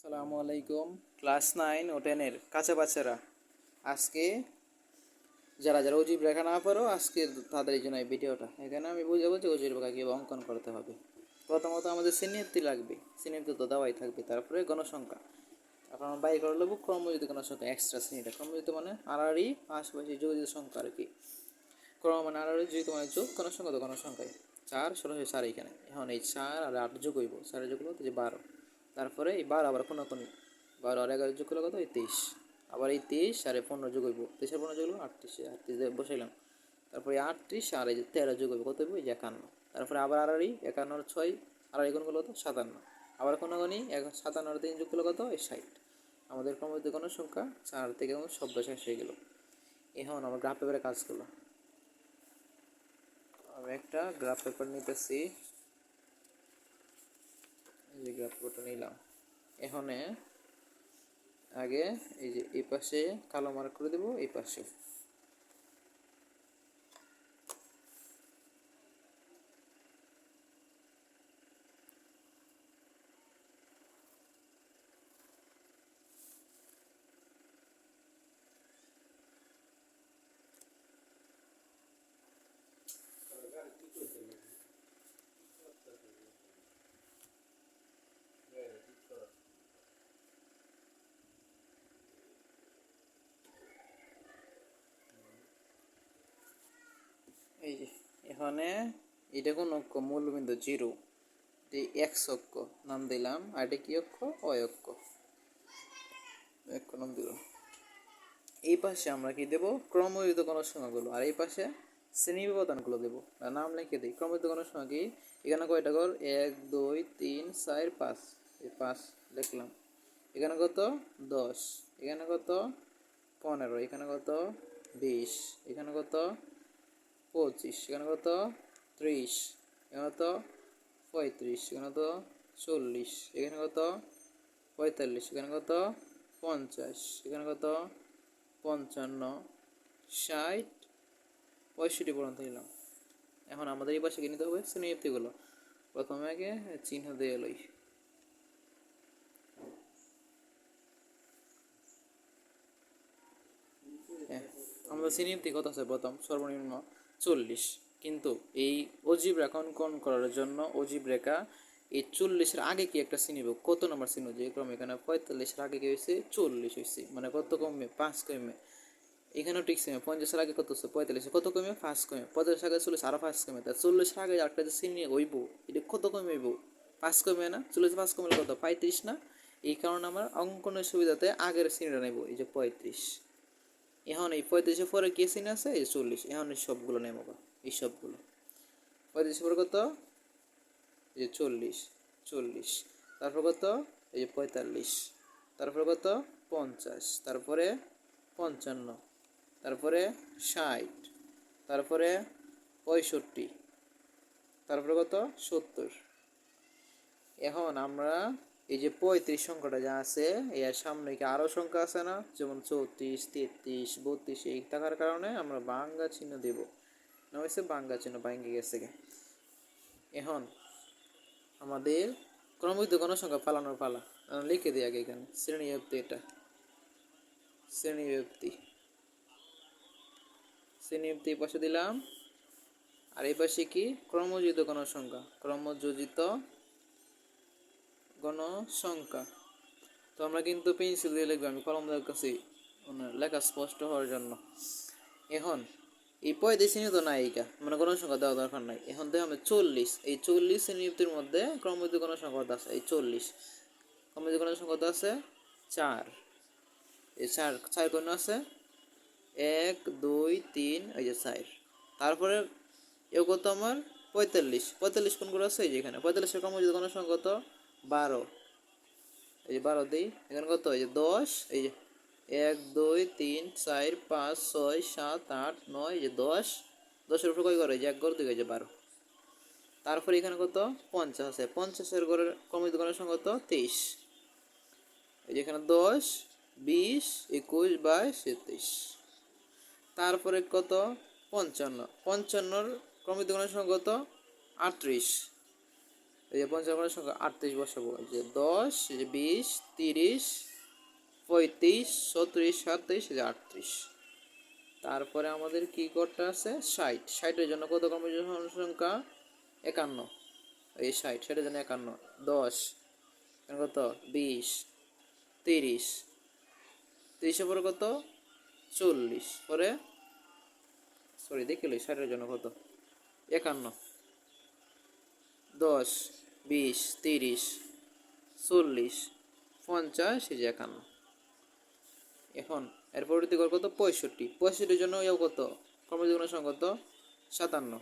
আসসালামু আলাইকুম। ক্লাস 9 ও 10-এর কাঁচা বাচ্চারা, আজকে যারা যারা অজীব রেখা না পারো, আজকে তাদের জন্য এই ভিডিওটা। এখানে আমি বুঝাবো যে অজীব রেখা কীভাবে অঙ্কন করতে হবে। প্রথমত আমাদের শ্রেণীবৃত্তি লাগবে, শ্রেণীবৃত্তি তো দেওয়াই থাকবে। তারপরে গণসংখ্যা, এখন আমরা বাই করে নেবো ক্রমযুক্ত গণসংখ্যা, এক্সট্রা শ্রেণীটা। ক্রমযুক্ত মানে আড়াআড়ি আশেপাশে যোজিত সংখ্যা আর কি। ক্রম মানে আড়াআড়ি, যুক্ত মানে যোগ, গণসংখ্যা তো গণসংখ্যায় 4 সরাসরি 4 এখানে। এখন এই 4 আর 8 যোগ হইব, 4 যোগ হলো যে 12। তারপরে এই 12 আবার কোনাকুনি, 12 আর 11 যোগ করলে কত? এই 23। আবার এই 23 আর 15 যোগ হইব, 23 আর 15 যোগ হলো 38, 38 বসাইলাম। তারপরে 38 আর এই যে 13 যোগ হইব, কত হইব? এই যে 51। তারপরে আবার আড়াআড়ি, 51 আর 6 আড়াআড়ি গুণ করলে কত? 57। আবার কোনাকুনি 57 আর 3 যোগ করলে কত? এই 60। আমাদের ক্রমযুক্ত গণসংখ্যা 4 থেকে সব শেষ হয়ে গেল। এখন আমরা গ্রাফ পেপারে কাজ করলাম। আমি একটা গ্রাফ পেপার নিতেছি, এই যে গ্রাফ পেপারটা নিলাম। এখানে আগে এই যে এই পাশে কালো মার্ক করে দেব, এই পাশে এই যে এখানে এটা কোন অক্ষ? মূলবিন্দু 0, এই এক্স অক্ষ নাম দিলাম। আর এটা কি অক্ষ? ওয়াই অক্ষ, নাম দিলাম। এই পাশে আমরা কি দেব? ক্রমযুক্ত গণসংখ্যাগুলো, আর এই পাশে শ্রেণী ব্যবধানগুলো দেবো। নাম লিখে দিই। ক্রমযুক্ত গণসংখ্যা কি? এখানে কয়টা ঘর? 1 2 3 4 5, এই 5 লিখলাম। এখানে কত? 10। এখানে কত? 15। এখানে কত? 20। এখানে কত? 25। এখানে কত? 30। এখানে কত? 35। এখানে কত? 40। এখানে কত? 45। এখানে কত? 50। এখানে কত? 55, 60, 65 পর্যন্ত নিলাম। এখন আমাদের এই পাশে কি নিতে হবে? শ্রেণীবৃত্তিগুলো। প্রথমে আগে চিহ্ন দিয়ে লই। আমাদের শ্রেণীবৃত্তি কত আছে? প্রথম সর্বনিম্ন 40। কিন্তু এই অজীব রেখা অঙ্কন করার জন্য অজীব রেখা এই 40-এর আগে কি একটা শ্রেণী হোক? কত নম্বর শ্রেণী? যে ক্রম এখানে 45-এর আগে কি হয়েছে? 40 হয়েছে, মানে কত কমবে? 5 কমবে। এখানেও ঠিক সেম। 50-এর আগে কত হচ্ছে? 45। কত কমে? 5 কমে। 50-এর আগে 40, আরো 5 কমে। তা 40-এর আগে একটা যে শ্রেণী হইব, এটা কত কমে হইব? 5 কমে না? 40 5 কমলে কত? 35 না? এই কারণে আমার অঙ্কনের সুবিধাতে আগের শ্রেণীটা নেব, এই যে 35। এখন এই 35-এর পরে কি শ্রেণী আছে? এই 40। এখন এই সবগুলো নেব, এই সবগুলো। 35-এর পরে কত? এই যে 40, 40। তারপর কত? এই যে 45। তারপরে কত? 50। তারপরে 55। তারপরে 60। তারপরে 65। তারপরে কত? 70। এখন আমরা এই যে 35 সংখ্যাটা যা আছে, এর সামনে কি আরও সংখ্যা আছে না? যেমন 34, 33, 32, এই থাকার কারণে আমরা বাঙ্গা চিহ্ন দেব। না হয়েছে বাঙ্গা চিহ্ন, ভাঙ্গে গেছে। এখন আমাদের ক্রমযুক্ত গণসংখ্যা পালানোর পালা। লিখে দিই আগে এখানে শ্রেণীব্যক্তি। এটা শ্রেণীব্যক্তি, শ্রেণীব্যক্তি পাশে দিলাম। আর এই পাশে কি? ক্রমযোজিত গণসংখ্যা, ক্রমযোজিত গণসংখ্যা। তো আমরা কিন্তু পেন্সিল দিয়ে লিখবো, আমি কলম দেওয়ার কাছে লেখা স্পষ্ট হওয়ার জন্য। এখন এই 35 তো নাই, এইটা মানে গণসংখ্যা দেওয়া দরকার নাই। এখন দেখো আমরা 40, এই 40 শ্রেণীবৃত্তির মধ্যে ক্রমযোজিত গণসংখ্যা আছে এই 40। ক্রমযোজিত গণসংখ্যা আছে 4। এই 4 4 কোন আছে? 1 2 3, এই যে 4। তারপরে এও কত আমার? 45। 45 কোন করে আছে? এই যে এখানে 45-এর ক্রমযোজিত গণসংখ্যা কত? 12। এই যে 12 দিই। এখানে কত? এই যে 10। এই যে 1 2 3 4 5 6 7 8 9, এই যে 10। 10-এর উপর কয় করে? যে 1 ঘর 2, এই যে 12। তারপরে এখানে কত? 50 আছে। 50-এর ঘরের ক্রমযোজিত গণসংখ্যা কত? 23। এই যে এখানে 10 20 21 22 23। তারপরে কত? 55। 55-র ক্রমযোজিত গণসংখ্যা কত? 38। এই যে পঞ্চান্ন সংখ্যা 38 বসাবো, এই যে 10, এই যে 20, 30, 35, 36, 37, এই যে 38। তারপরে আমাদের কি করতে আছে 60, 60-এর জন্য কত ক্রমিক সংখ্যা 51, এই 60, 60-এর জন্য 51, 10 কত 20, 30, 30-এর পরে কত 40, পরে সরি দেখিল 60-এর জন্য কত 51, 10, 20, 30, 40, 50, এই যে 51। এখন এর পরবর্তী ঘর কত 65, 65-এর জন্য ইয়ে কত ক্রমিক সংখ্যা কত 57,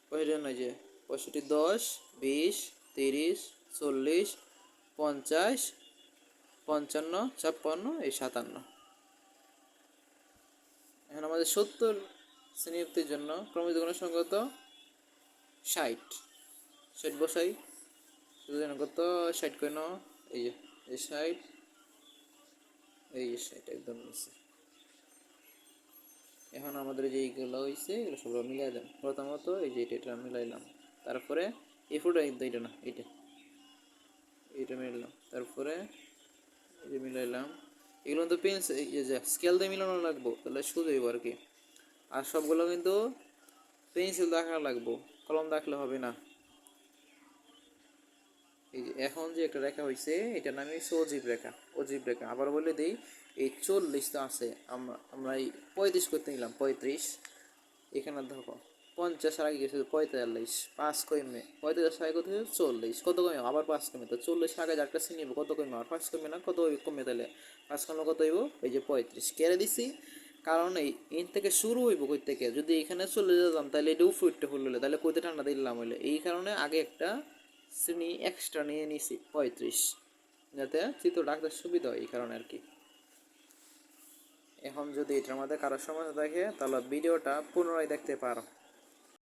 65-এর জন্য এই যে 65, 10, 20, 30, 40, 50, 55, 56, এই 57। এখন আমাদের 70 শ্রেণীর জন্য ক্রমিক সংখ্যা কত 60, 60 বসাই, কত 60 কেন এই যে 60, এই যে 60 একদম নিচে। এখন আমাদের যে এইগুলো হয়েছে এগুলো সব মিলাই দেন। প্রথমত এই যে এটা মিলাইলাম, তারপরে এই ফুটা কিন্তু এটা না, এইটা মিলাইলাম, তারপরে এই যে মিলাইলাম। এগুলো তো পেন্সিল এই যে স্কেল দিয়ে মিলানো লাগবো, তাহলে শুধু আর কি। আর সবগুলো কিন্তু পেন্সিল দেখা লাগবো, কলম দেখলে হবে না। এই যে এখন যে একটা রেখা হয়েছে এটার নাম হচ্ছে অজীব রেখা, অজীব রেখা। আবার বলে দিই এই 40 তো আছে, আমরা এই 35 করতে নিলাম, 35 এখানে দেখো 50 আর আগে গেছে 45, 5 কমে 45 আগে কত হয়েছে 40, কত কমে আবার 5 কমে, তো 40 আগে যারটা চিনিব কত কমে আর 5 কমে না, কত কমে তাহলে 5 কমে কত হইব এই যে 35 কেড়ে দিছি। কারণ এই ইন থেকে শুরু হইব কই থেকে, যদি এখানে চলে যেতাম তাহলে এটা উপরটা ফুল হলে তাহলে কইতে ঠান্ডা দিলাম হইলে, এই কারণে আগে একটা শ্রেণী এক্সট্রা নিয়ে নিছি 35, যাতে চিত্র ডাকতে সুবিধা হয় এই কারণে আর কি। এখন যদি এটার মধ্যে কারোর সমস্যা থাকে তাহলে ভিডিওটা পুনরায় দেখতে পারো।